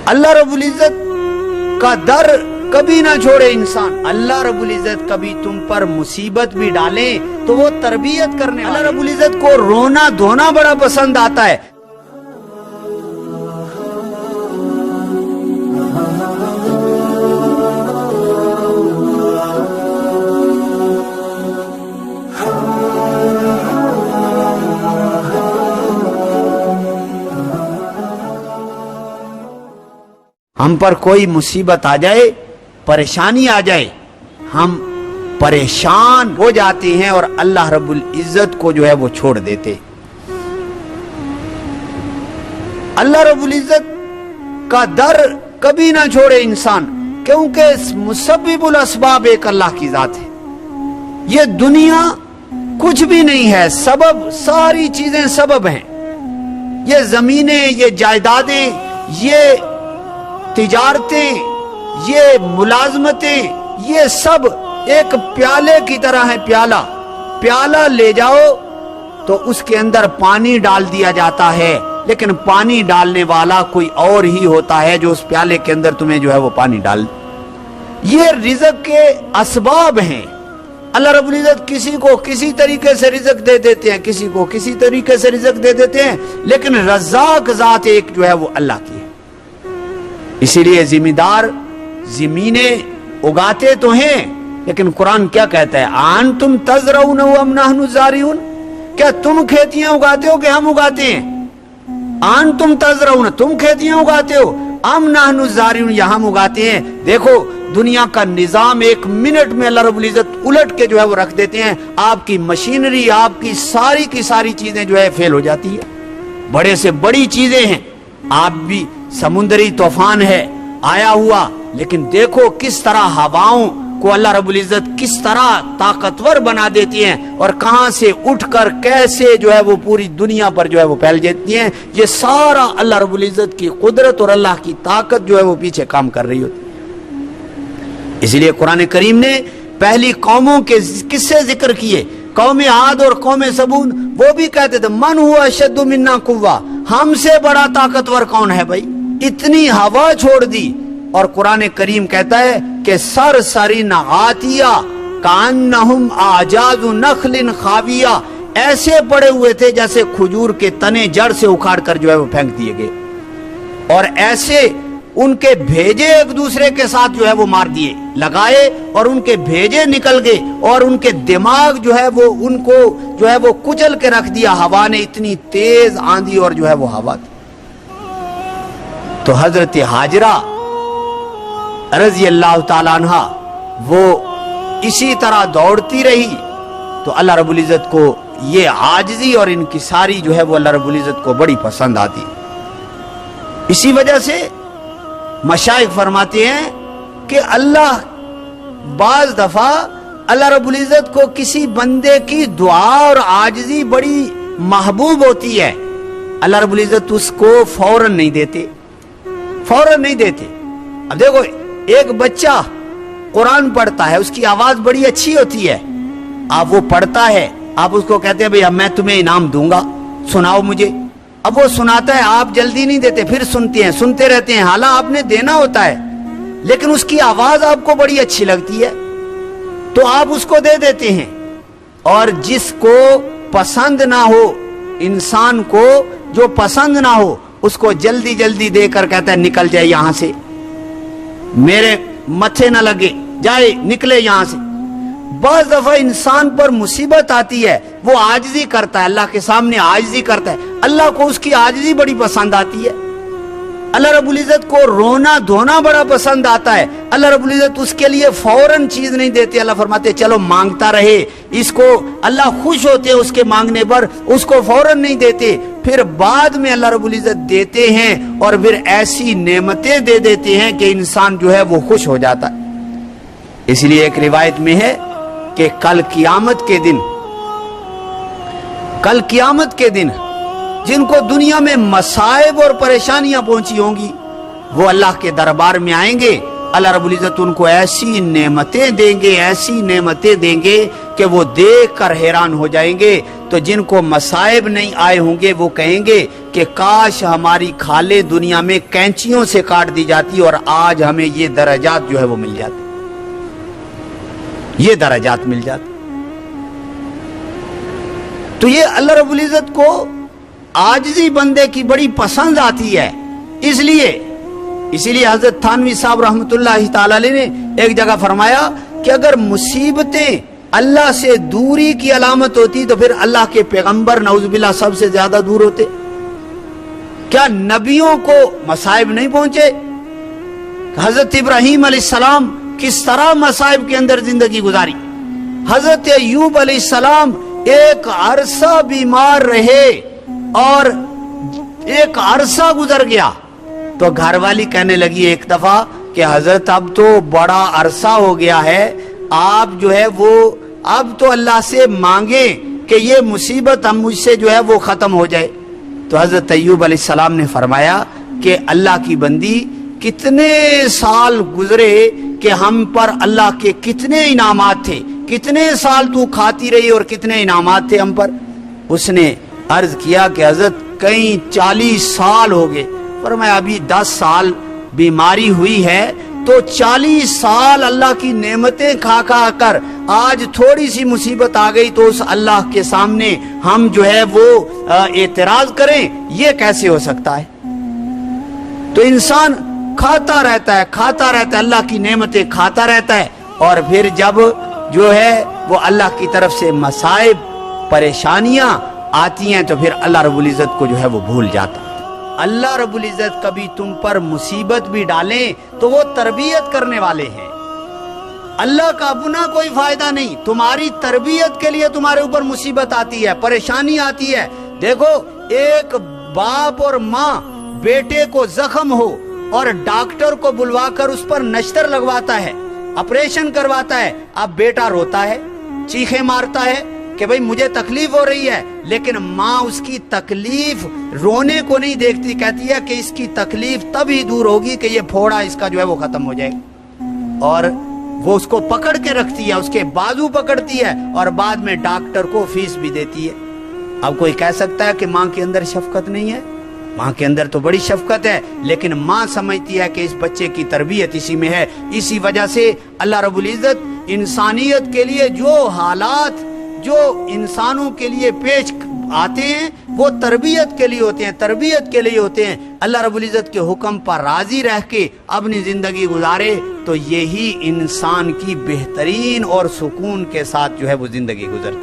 اللہ رب العزت کا در کبھی نہ چھوڑے انسان. اللہ رب العزت کبھی تم پر مصیبت بھی ڈالیں تو وہ تربیت کرنے. اللہ رب العزت کو رونا دھونا بڑا پسند آتا ہے. ہم پر کوئی مصیبت آ جائے، پریشانی آ جائے، ہم پریشان ہو جاتے ہیں اور اللہ رب العزت کو جو ہے وہ چھوڑ دیتے. اللہ رب العزت کا در کبھی نہ چھوڑے انسان، کیونکہ مسبب الاسباب ایک اللہ کی ذات ہے. یہ دنیا کچھ بھی نہیں ہے، سبب، ساری چیزیں سبب ہیں. یہ زمینیں، یہ جائیدادیں، یہ تجارتیں، یہ ملازمتیں، یہ سب ایک پیالے کی طرح ہے. پیالہ لے جاؤ تو اس کے اندر پانی ڈال دیا جاتا ہے، لیکن پانی ڈالنے والا کوئی اور ہی ہوتا ہے جو اس پیالے کے اندر تمہیں جو ہے وہ پانی ڈال. یہ رزق کے اسباب ہیں. اللہ رب العزت کسی کو کسی طریقے سے رزق دے دیتے ہیں، کسی کو کسی طریقے سے رزق دے دیتے ہیں، لیکن رزاق ذات ایک جو ہے وہ اللہ کی ہے. اسی لیے ذمہ دار زمینیں اگاتے تو ہیں، لیکن قرآن کیا کہتا ہے؟ انتم تزرعون ام نحن الزارعون، کیا تم کھیتیاں اگاتے ہو کہ ہم اگاتے ہیں؟ انتم تزرعون، تم کھیتیاں اگاتے ہو، ام نحن الزارعون، یا ہم اگاتے ہیں. دیکھو دنیا کا نظام ایک منٹ میں اللہ رب العزت الٹ کے جو ہے وہ رکھ دیتے ہیں. آپ کی مشینری، آپ کی ساری چیزیں جو ہے فیل ہو جاتی ہے. بڑے سے بڑی چیزیں ہیں. آپ بھی سمندری طوفان ہے آیا ہوا، لیکن دیکھو کس طرح ہواؤں کو اللہ رب العزت کس طرح طاقتور بنا دیتی ہیں اور کہاں سے اٹھ کر کیسے جو ہے وہ پوری دنیا پر جو ہے وہ پھیل جاتی ہیں. یہ سارا اللہ رب العزت کی قدرت اور اللہ کی طاقت جو ہے وہ پیچھے کام کر رہی ہوتی ہے. اس لیے قرآن کریم نے پہلی قوموں کے قصے ذکر کیے. قوم عاد اور قوم سمود وہ بھی کہتے تھے من ہوا اشد منا قوہ، ہم سے بڑا طاقتور کون ہے بھائی؟ اتنی ہوا چھوڑ دی. اور قرآن کریم کہتا ہے کہ سرسرین عاتیہ کانہم اعجاز نخل خاویہ، ایسے پڑے ہوئے تھے جیسے کھجور کے تنے جڑ سے اکھاڑ کر جو ہے وہ پھینک دیے گئے، اور ایسے ان کے بھیجے ایک دوسرے کے ساتھ جو ہے وہ مار دیے، لگائے اور ان کے بھیجے نکل گئے، اور ان کے دماغ جو ہے وہ ان کو جو ہے وہ کچل کے رکھ دیا. ہوا نے اتنی تیز آندھی اور جو ہے وہ ہوا تھی. تو حضرت ہاجرہ رضی اللہ تعالیٰ عنہ وہ اسی طرح دوڑتی رہی. تو اللہ رب العزت کو یہ عاجزی اور انکساری جو ہے وہ اللہ رب العزت کو بڑی پسند آتی. اسی وجہ سے مشائخ فرماتے ہیں کہ اللہ بعض دفعہ اللہ رب العزت کو کسی بندے کی دعا اور عاجزی بڑی محبوب ہوتی ہے. اللہ رب العزت اس کو فوراً نہیں دیتے. اب دیکھو ایک بچہ قرآن پڑھتا ہے، اس کی آواز بڑی اچھی ہوتی ہے، آپ وہ پڑھتا ہے، آپ اس کو کہتے ہیں بھئی اب میں تمہیں انعام دوں گا، سناؤ مجھے. اب وہ سناتا ہے، آپ جلدی نہیں دیتے، پھر سنتے رہتے ہیں، حالانکہ آپ نے دینا ہوتا ہے، لیکن اس کی آواز آپ کو بڑی اچھی لگتی ہے تو آپ اس کو دے دیتے ہیں. اور جس کو پسند نہ ہو، انسان کو جو پسند نہ ہو، اس کو جلدی دے کر کہتا ہے نکل جائے یہاں سے، میرے متھے نہ لگے، جائے نکلے یہاں سے. بعض دفعہ انسان پر مصیبت آتی ہے، وہ عاجزی کرتا ہے، اللہ کے سامنے عاجزی کرتا ہے، اللہ کو اس کی عاجزی بڑی پسند آتی ہے. اللہ رب العزت کو رونا دھونا بڑا پسند آتا ہے. اللہ رب العزت اس کے لیے فوراً چیز نہیں دیتے. اللہ فرماتے چلو مانگتا رہے، اس کو اللہ خوش ہوتے اس کے مانگنے پر، اس کو فوراً نہیں دیتے، پھر بعد میں اللہ رب العزت دیتے ہیں اور پھر ایسی نعمتیں دے دیتے ہیں کہ انسان جو ہے وہ خوش ہو جاتا ہے. اس لیے ایک روایت میں ہے کہ کل قیامت کے دن جن کو دنیا میں مصائب اور پریشانیاں پہنچی ہوں گی، وہ اللہ کے دربار میں آئیں گے. اللہ رب العزت ان کو ایسی نعمتیں دیں گے کہ وہ دیکھ کر حیران ہو جائیں گے. تو جن کو مصائب نہیں آئے ہوں گے وہ کہیں گے کہ کاش ہماری کھالیں دنیا میں کینچیوں سے کاٹ دی جاتی اور آج ہمیں یہ درجات جو ہے وہ مل جاتے، یہ درجات مل جاتے۔ تو یہ اللہ رب العزت کو عاجزی بندے کی بڑی پسند آتی ہے۔ اس لیے حضرت تھانوی صاحب رحمۃ اللہ تعالی علیہ نے ایک جگہ فرمایا کہ اگر مصیبتیں اللہ سے دوری کی علامت ہوتی تو پھر اللہ کے پیغمبر نعوذ باللہ سب سے زیادہ دور ہوتے۔ کیا نبیوں کو مصائب نہیں پہنچے؟ حضرت ابراہیم علیہ السلام کس طرح مصائب کے اندر زندگی گزاری، حضرت ایوب علیہ السلام ایک عرصہ بیمار رہے اور ایک عرصہ گزر گیا تو گھر والی کہنے لگی ایک دفعہ کہ حضرت اب تو بڑا عرصہ ہو گیا ہے، آپ جو ہے وہ اب تو اللہ سے مانگیں کہ یہ مصیبت ہم مجھ سے جو ہے وہ ختم ہو جائے۔ تو حضرت ایوب علیہ السلام نے فرمایا کہ اللہ کی بندی کتنے سال گزرے کہ ہم پر اللہ کے کتنے انعامات تھے، کتنے سال تو کھاتی رہی اور کتنے انعامات تھے ہم پر۔ اس نے عرض کیا کہ حضرت کئی 40 سال ہو گئے۔ فرمایا ابھی 10 سال بیماری ہوئی ہے تو 40 سال اللہ کی نعمتیں کھا کھا کر آج تھوڑی سی مصیبت آ گئی تو اس اللہ کے سامنے ہم جو ہے وہ اعتراض کریں، یہ کیسے ہو سکتا ہے؟ تو انسان کھاتا رہتا ہے اللہ کی نعمتیں کھاتا رہتا ہے، اور پھر جب جو ہے وہ اللہ کی طرف سے مصائب پریشانیاں آتی ہیں تو پھر اللہ رب العزت کو جو ہے وہ بھول جاتا ہے۔ اللہ رب العزت کبھی تم پر مصیبت بھی ڈالیں تو وہ تربیت کرنے والے ہیں۔ اللہ کا اپنا کوئی فائدہ نہیں، تمہاری تربیت کے لیے تمہارے اوپر مصیبت آتی ہے، پریشانی آتی ہے۔ دیکھو ایک باپ اور ماں بیٹے کو زخم ہو اور ڈاکٹر کو بلوا کر اس پر نشتر لگواتا ہے، آپریشن کرواتا ہے، اب بیٹا روتا ہے، چیخیں مارتا ہے کہ بھئی مجھے تکلیف ہو رہی ہے، لیکن ماں اس کی تکلیف رونے کو نہیں دیکھتی، کہتی ہے کہ اس کی تکلیف تب ہی دور ہوگی کہ یہ پھوڑا اس کا جو ہے وہ ختم ہو جائے، اور وہ اس کو پکڑ کے رکھتی ہے، اس کے بازو پکڑتی ہے اور بعد میں ڈاکٹر کو فیس بھی دیتی ہے۔ اب کوئی کہہ سکتا ہے کہ ماں کے اندر شفقت نہیں ہے؟ ماں کے اندر تو بڑی شفقت ہے، لیکن ماں سمجھتی ہے کہ اس بچے کی تربیت اسی میں ہے۔ اسی وجہ سے اللہ رب العزت انسانیت کے لیے جو حالات جو انسانوں کے لیے پیش آتے ہیں وہ تربیت کے لیے ہوتے ہیں، اللہ رب العزت کے حکم پر راضی رہ کے اپنی زندگی گزارے تو یہی انسان کی بہترین اور سکون کے ساتھ جو ہے وہ زندگی گزرتی ہے۔